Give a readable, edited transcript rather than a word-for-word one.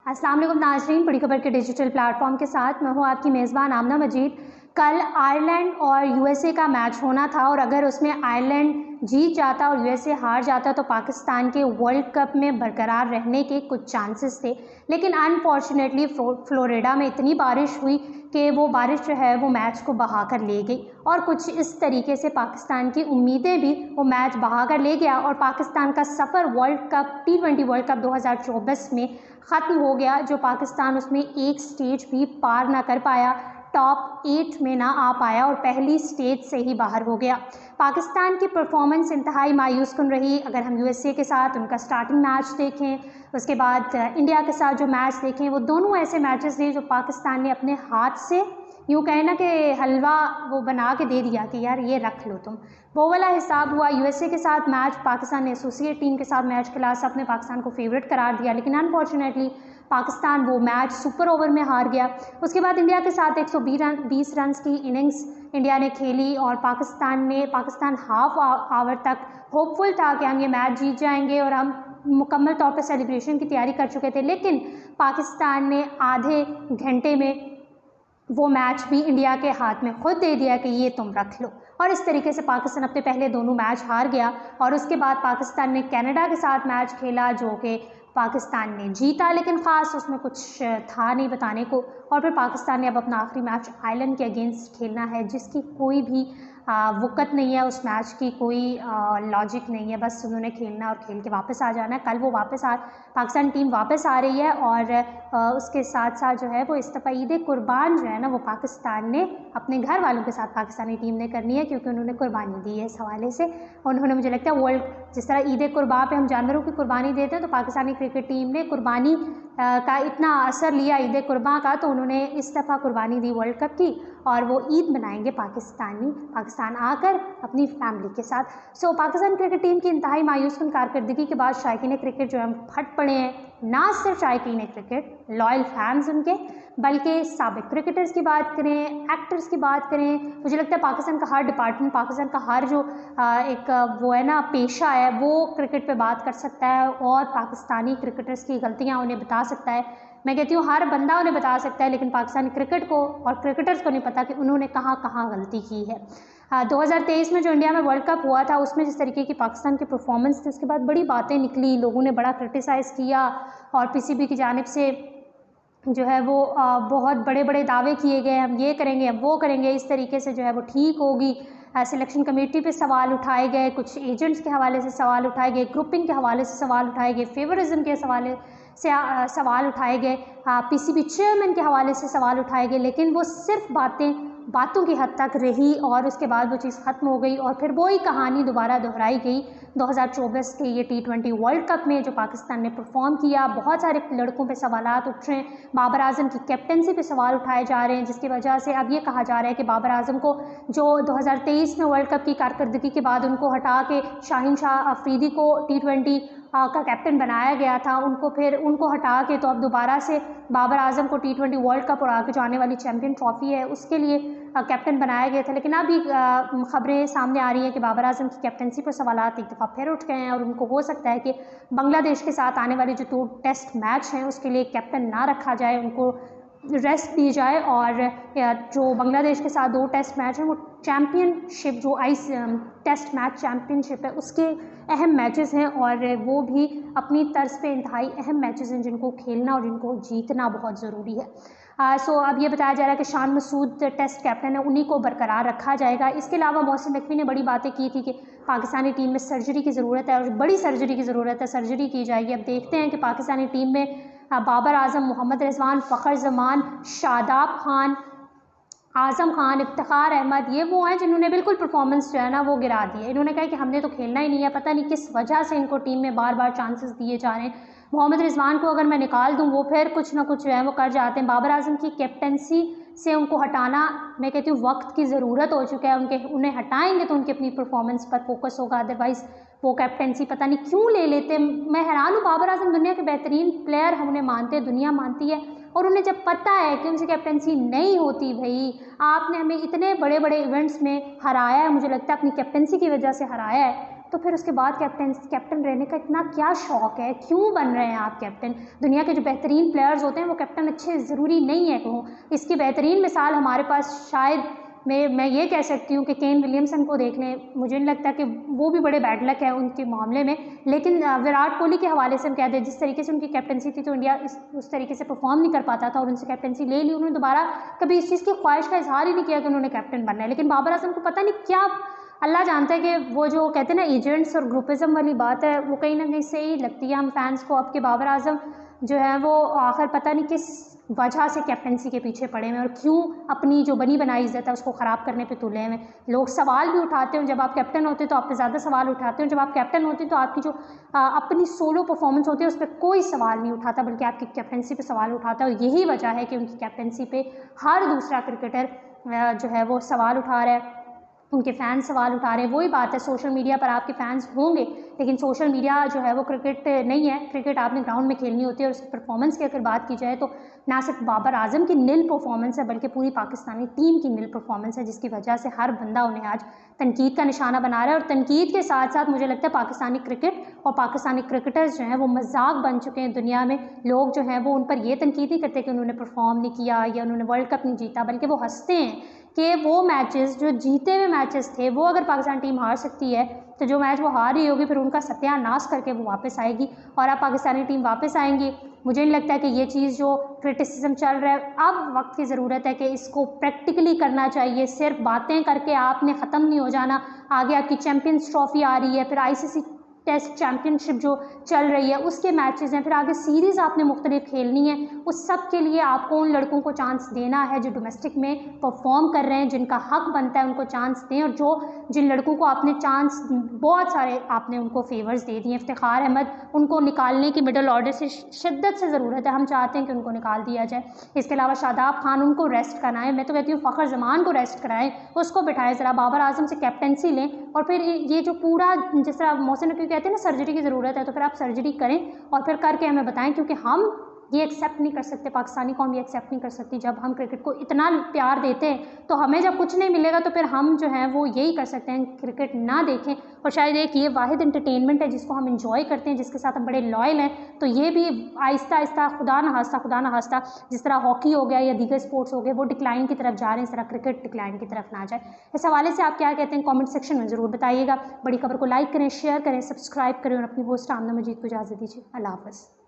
अस्सलाम वालेकुम नाज़रीन, बड़ी खबर के डिजिटल प्लेटफॉर्म के साथ मैं हूँ आपकी मेज़बान आमना मजीद। कल आयरलैंड और यूएसए का मैच होना था और अगर उसमें आयरलैंड जीत जाता और यूएसए हार जाता तो पाकिस्तान के वर्ल्ड कप में बरकरार रहने के कुछ चांसेस थे, लेकिन अनफॉर्चुनेटली फ्लोरिडा में इतनी बारिश हुई कि वो बारिश जो है वो मैच को बहा कर ले गई और कुछ इस तरीके से पाकिस्तान की उम्मीदें भी वो मैच बहा कर ले गया और पाकिस्तान का सफ़र world cup T20 world cup 2024 में ख़त्म हो गया, जो पाकिस्तान उसमें एक स्टेज भी पार ना कर पाया, टॉप 8 में ना आ पाया और पहली स्टेज से ही बाहर हो गया। पाकिस्तान की परफॉर्मेंस इंतहाई मायूस कुन रही। अगर हम यूएसए के साथ उनका स्टार्टिंग मैच देखें, उसके बाद इंडिया के साथ जो मैच देखें, वो दोनों ऐसे मैचेस थे जो पाकिस्तान ने अपने हाथ से यूँ कहे ना कि हलवा वो बना के दे दिया कि यार ये रख लो तुम, वो वाला हिसाब हुआ। यूएसए के साथ मैच पाकिस्तान ने एसोसिएट टीम के साथ मैच खेला, सबने पाकिस्तान को फेवरेट करार दिया, लेकिन अनफॉर्चुनेटली पाकिस्तान वो मैच सुपर ओवर में हार गया। उसके बाद इंडिया के साथ 120 रन की इनिंग्स इंडिया ने खेली और पाकिस्तान हाफ आवर तक होपफुल था कि हम ये मैच जीत जाएंगे और हम मुकम्मल तौर पर सेलिब्रेशन की तैयारी कर चुके थे, लेकिन पाकिस्तान ने आधे घंटे में वो मैच भी इंडिया के हाथ में खुद दे दिया कि ये तुम रख लो और इस तरीके से पाकिस्तान अपने पहले दोनों मैच हार गया। और उसके बाद पाकिस्तान ने कनाडा के साथ मैच खेला जो कि पाकिस्तान ने जीता, लेकिन ख़ास उसमें कुछ था नहीं बताने को। और फिर पाकिस्तान ने अब अपना आखिरी मैच आयरलैंड के अगेंस्ट खेलना है, जिसकी कोई भी वक़्त नहीं है, उस मैच की कोई लॉजिक नहीं है, बस उन्होंने खेलना और खेल के वापस आ जाना है। कल वो पाकिस्तान टीम वापस आ रही है और उसके साथ साथ जो है वो इस दफ़ा ईद कुर्बान जो है ना वो पाकिस्तान ने अपने घर वालों के साथ पाकिस्तानी टीम ने करनी है, क्योंकि उन्होंने कुर्बानी दी है। इस हवाले से उन्होंने, मुझे लगता है वर्ल्ड जिस तरह ईद कुर्बान पे हम जानवरों की कुर्बानी देते हैं, तो पाकिस्तानी क्रिकेट टीम ने कुर्बानी का इतना असर लिया ईद कुर्बान का, तो उन्होंने इस दफ़ा कुर्बानी दी वर्ल्ड कप की और वो ईद मनाएंगे पाकिस्तान आकर अपनी फैमिली के साथ। सो पाकिस्तान क्रिकेट टीम की इंतहाई मायूसकुन कारकर्दगी के बाद शायकीन क्रिकेट जो है फट पड़े हैं। ना सिर्फ शायकीन क्रिकेट, लॉयल फैंस उनके, बल्कि साबिक क्रिकेटर्स की बात करें, एक्टर्स की बात करें, मुझे लगता है पाकिस्तान का हर डिपार्टमेंट, पाकिस्तान का हर जो एक वो है ना पेशा है, वो क्रिकेट पे बात कर सकता है और पाकिस्तानी क्रिकेटर्स की गलतियां उन्हें बता सकता है। मैं कहती हूँ हर बंदा उन्हें बता सकता है, लेकिन पाकिस्तानी क्रिकेट को और क्रिकेटर्स को नहीं पता कि उन्होंने कहाँ कहाँ गलती की है। 2023 में जो इंडिया में वर्ल्ड कप हुआ था, उसमें जिस तरीके की पाकिस्तान की परफॉर्मेंस थी, उसके बाद बड़ी बातें निकली, लोगों ने बड़ा क्रिटिसाइज़ किया और पीसीबी की जानिब से जो है वो बहुत बड़े बड़े दावे किए गए, हम ये करेंगे, हम वो करेंगे, इस तरीके से जो है वो ठीक होगी। सिलेक्शन कमेटी पे सवाल उठाए गए, कुछ एजेंट्स के हवाले से सवाल उठाए गए, ग्रुपिंग के हवाले से सवाल उठाए गए, फेवरिज्म के हवाले से सवाल उठाए गए, पीसीबी चेयरमैन के हवाले से सवाल उठाए गए, लेकिन वो सिर्फ बातों की हद तक रही और उसके बाद वो चीज़ ख़त्म हो गई और फिर वही कहानी दोबारा दोहराई गई 2024 के ये T20 वर्ल्ड कप में जो पाकिस्तान ने परफॉर्म किया। बहुत सारे लड़कों पे सवालात उठ रहे हैं, बाबर आजम की कैप्टनसी पे सवाल उठाए जा रहे हैं, जिसकी वजह से अब ये कहा जा रहा है कि बाबर आजम को जो 2023 में वर्ल्ड कप की कारकर्दगी के बाद उनको हटा के शाहीन शाह अफरीदी को T20 का कैप्टन बनाया गया था, उनको हटा के तो अब दोबारा से बाबर आजम को T20 वर्ल्ड कप और आगे जो आने वाली चैम्पियन ट्रॉफी है उसके लिए कैप्टन बनाया गया था। लेकिन अभी खबरें सामने आ रही हैं कि बाबर आजम की कैप्टनसी पर सवालात एक दफ़ा फिर उठ गए हैं और उनको हो सकता है कि बांग्लादेश के साथ आने वाले जो 2 टेस्ट मैच हैं उसके लिए कैप्टन ना रखा जाए, उनको रेस्ट दी जाए और जो बांग्लादेश के साथ 2 टेस्ट मैच हैं वो चैम्पियनशिप, जो टेस्ट मैच चैम्पियनशिप है उसके अहम मैचेस हैं और वो भी अपनी तर्ज पे इंतहाई अहम मैचेस हैं जिनको खेलना और जिनको जीतना बहुत ज़रूरी है। सो अब ये बताया जा रहा है कि शान मसूद टेस्ट कैप्टन है, उन्हीं को बरकरार रखा जाएगा। इसके अलावा मोहसिन नकवी ने बड़ी बातें की थी कि पाकिस्तानी टीम में सर्जरी की ज़रूरत है और बड़ी सर्जरी की ज़रूरत है, सर्जरी की जाएगी। अब देखते हैं कि पाकिस्तानी टीम में बाबर आजम, मोहम्मद रिजवान, फ़खर जमान, शादाब खान, आज़म खान, इफ्तिखार अहमद, ये वो हैं जिन्होंने बिल्कुल परफॉर्मेंस जो है ना वो गिरा दी है। इन्होंने कहा कि हमने तो खेलना ही नहीं है, पता नहीं किस वजह से इनको टीम में बार बार चांसेस दिए जा रहे हैं। मोहम्मद रिजवान को अगर मैं निकाल दूं वो फिर कुछ ना कुछ जो है वो कर जाते हैं। बाबर आजम की कैप्टनसी से उनको हटाना, मैं कहती हूँ वक्त की ज़रूरत हो चुका है, उन्हें हटाएंगे तो उनकी अपनी परफॉर्मेंस पर फोकस होगा, अदरवाइज़ वो कैप्टनसी पता नहीं क्यों ले लेते। मैं हैरान हूँ, बाबर आजम दुनिया के बेहतरीन प्लेयर हम उन्हें मानते हैं, दुनिया मानती है, और उन्हें जब पता है कि उनसे कैप्टनसी नहीं होती, भाई आपने हमें इतने बड़े बड़े इवेंट्स में हराया है, मुझे लगता है अपनी कैप्टनसी की वजह से हराया है, तो फिर उसके बाद कैप्टन रहने का इतना क्या शौक़ है, क्यों बन रहे हैं आप कैप्टन? दुनिया के जो बेहतरीन प्लेयर्स होते हैं वो कैप्टन अच्छे ज़रूरी नहीं है कहूँ। इसकी बेहतरीन मिसाल हमारे पास शायद मैं ये कह सकती हूँ कि केन विलियमसन को देख लें। मुझे नहीं लगता कि वो भी बड़े बैड लक है उनके मामले में, लेकिन विराट कोहली के हवाले से हम कह दें, जिस तरीके से उनकी कैप्टनसी थी तो इंडिया उस तरीके से परफॉर्म नहीं कर पाता था और उनसे कैप्टनसी ले ली। उन्होंने दोबारा कभी इस चीज़ की ख्वाहिश का इजहार ही नहीं किया कि उन्होंने कैप्टन बनना है। लेकिन बाबर आजम को पता नहीं क्या, अल्लाह जानता है कि वो जो कहते हैं ना एजेंट्स और ग्रुपिज़म वाली बात है, वो कहीं ना कहीं से ही लगती है हम फैंस को। अब के बाबर आजम जो है वो आखिर पता नहीं किस वजह से कैप्टनसी के पीछे पड़े हुए और क्यों अपनी जो बनी बनाई इज्जत है उसको ख़राब करने पे तुले हुए। लोग सवाल भी उठाते हैं, जब आप कैप्टन होते हैं तो आप पे ज़्यादा सवाल उठाते हैं, जब आप कैप्टन होते हैं तो आपकी जो अपनी सोलो परफॉर्मेंस होती है उस पर कोई सवाल नहीं उठाता, बल्कि आपकी कैप्टनसी पे सवाल उठाता है। और यही वजह है कि उनकी कैप्टनसी पे हर दूसरा क्रिकेटर जो है वो सवाल उठा रहा है, उनके फ़ैन सवाल उठा रहे हैं। वही बात है, सोशल मीडिया पर आपके फ़ैन्स होंगे, लेकिन सोशल मीडिया जो है वो क्रिकेट नहीं है। क्रिकेट आपने ग्राउंड में खेलनी होती है। और उसकी परफॉर्मेंस की अगर बात की जाए तो ना सिर्फ बाबर आजम की नील परफॉर्मेंस है, बल्कि पूरी पाकिस्तानी टीम की नील परफॉर्मेंस है, जिसकी वजह से हर बंदा उन्हें आज तनकीद का निशाना बना रहा है। और तनकीद के साथ साथ मुझे लगता है पाकिस्तानी क्रिकेट और पाकिस्तानी क्रिकेटर्स जो हैं वो मजाक बन चुके हैं दुनिया में। लोग जो हैं वो उन पर ये तनकीद नहीं करते कि उन्होंने परफॉर्म नहीं किया या उन्होंने वर्ल्ड कप नहीं जीता, बल्कि वो हंसते हैं कि वो मैचेस जो जीते हुए मैचेस थे, वो अगर पाकिस्तान टीम हार सकती है तो जो मैच वो हार रही होगी फिर उनका सत्यानाश करके वो वापस आएगी और अब पाकिस्तानी टीम वापस आएंगी। मुझे नहीं लगता है कि ये चीज़ जो क्रिटिसिज्म चल रहा है, अब वक्त की ज़रूरत है कि इसको प्रैक्टिकली करना चाहिए। सिर्फ बातें करके आपने ख़त्म नहीं हो जाना। आगे आपकी चैम्पियंस ट्रॉफी आ रही है, फिर आईसीसी टेस्ट चैम्पियनशिप जो चल रही है उसके मैचेस हैं, फिर आगे सीरीज़ आपने मुख्तलिफ खेलनी है। उस सब के लिए आपको उन लड़कों को चांस देना है जो डोमेस्टिक में परफॉर्म कर रहे हैं, जिनका हक बनता है उनको चांस दें। और जिन लड़कों को आपने चांस, बहुत सारे आपने उनको फेवर्स दे दिए। इफ्तिखार अहमद, उनको निकालने की मिडल ऑर्डर से शिद्दत से ज़रूरत है, हम चाहते हैं कि उनको निकाल दिया जाए। इसके अलावा शादाब खान, उनको रेस्ट कराएं। मैं तो कहती हूँ फ़खर जमान को रेस्ट कराएं, उसको बिठाएं ज़रा, बाबर आजम से कैप्टनसी लें। और फिर ये जो पूरा, जिस तरह मोहसिन नकवी कहते हैं ना सर्जरी की ज़रूरत है, तो फिर आप सर्जरी करें और फिर करके हमें बताएं, क्योंकि हम ये एक्सेप्ट नहीं कर सकते, पाकिस्तानी कौम ये एक्सेप्ट नहीं कर सकती। जब हम क्रिकेट को इतना प्यार देते हैं तो हमें जब कुछ नहीं मिलेगा तो फिर हम जो है वो यही कर सकते हैं, क्रिकेट ना देखें। और शायद एक ये वाहिद एंटरटेनमेंट है जिसको हम इंजॉय करते हैं, जिसके साथ हम बड़े लॉयल हैं। तो ये भी आहिस्ता आहिस्ता, खुदा न खास्ता जिस तरह हॉकी हो गया या दीगर स्पोर्ट्स हो गए वो डिक्लाइन की तरफ जा रहे हैं, इस तरह क्रिकेट डिक्लाइन की तरफ ना जाए। इस हवाले से आप क्या कहते हैं कॉमेंट सेक्शन में ज़रूर बताइएगा। बड़ी खबर को लाइक करें, शेयर करें, सब्सक्राइब करें और अपनी होस्ट आमना मजीद को इजाज़त दीजिए। अल्लाह हाफ़िज़।